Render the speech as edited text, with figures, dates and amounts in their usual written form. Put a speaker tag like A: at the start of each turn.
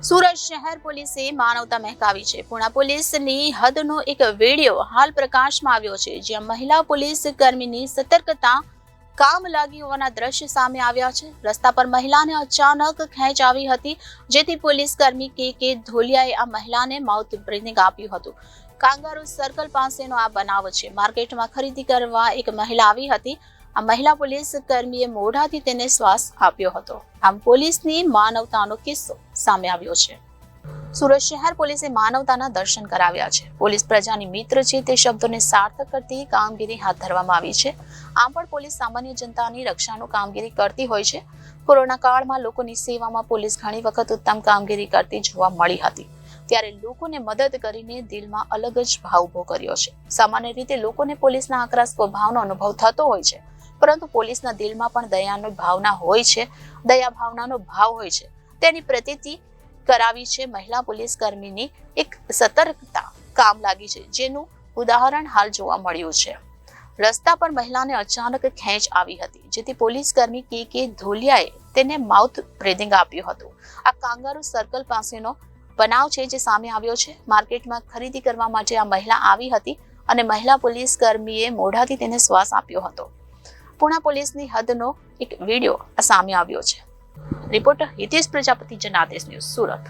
A: સુરત શહેર પોલીસે માનવતા મહેકાવી છે. પુણા પોલીસની હદનો એક વિડીયો હાલ પ્રકાશમાં આવ્યો છે, જ્યાં મહિલા પોલીસ કર્મીની સતર્કતા કામ લાગી હોવાના દ્રશ્ય સામે આવ્યા છે. રસ્તા પર મહિલાને અચાનક ખેંચ આવી હતી, જેથી પોલીસ કર્મી કે ધોલિયાએ આ મહિલાને માઉથ બ્રીથિંગ આપ્યું હતું. કાંગારૂ સર્કલ પાસેનો આ બનાવ છે. માર્કેટમાં ખરીદી કરવા એક મહિલા આવી હતી. આ મહિલા પોલીસ કર્મીએ મોઢાથી તેને શ્વાસ આપ્યો હતો. આમ પોલીસની માનવતાનો કિસ્સો સામે આવ્યો છે. સુરત શહેર પોલીસે માનવતાના દર્શન કરાવ્યા છે. પોલીસ પ્રજાની મિત્ર છે તે શબ્દોને સાર્થક કરતી કામગીરી હાથ ધરવામાં આવી છે. આમ પણ પોલીસ સામાન્ય જનતાની રક્ષાનું કામગીરી કરતી હોય છે. કોરોના કાળમાં લોકોની સેવામાં પોલીસ ઘણી વખત ઉત્તમ કામગીરી કરતી જોવા મળી હતી. ત્યારે લોકોને મદદ કરીને દિલમાં અલગ જ ભાવ ઉભો કર્યો છે. સામાન્ય રીતે લોકોને પોલીસના આકરા સ્વભાવનો અનુભવ થતો હોય છે, પરંતુ પોલીસના દિલમાં પણ દયાની ભાવના હોય છે. દયા ભાવનાનો ભાવ હોય છે. તેની પ્રતીતિ કરાવી છે મહિલા પોલીસ કર્મીની એક સતર્કતા કામ લાગી છે, જેનું ઉદાહરણ હાલ જોવા મળ્યું છે. રસ્તા પર મહિલાને અચાનક ખેંચ આવી હતી, જેથી પોલીસ કર્મી કે ધોલિયાએ તેને માઉથ બ્રીથિંગ આપ્યું હતું. આ કાંગારૂ સર્કલ પાસેનો બનાવ છે જે સામે આવ્યો છે. માર્કેટમાં ખરીદી કરવા માટે આ મહિલા આવી હતી અને મહિલા પોલીસ કર્મીએ મોઢાથી તેને શ્વાસ આપ્યો હતો. પુણા પોલીસની હદનો એક વિડીયો સામે આવ્યો છે. Reporter Hitesh Prajapati, Janadesh news, Surat.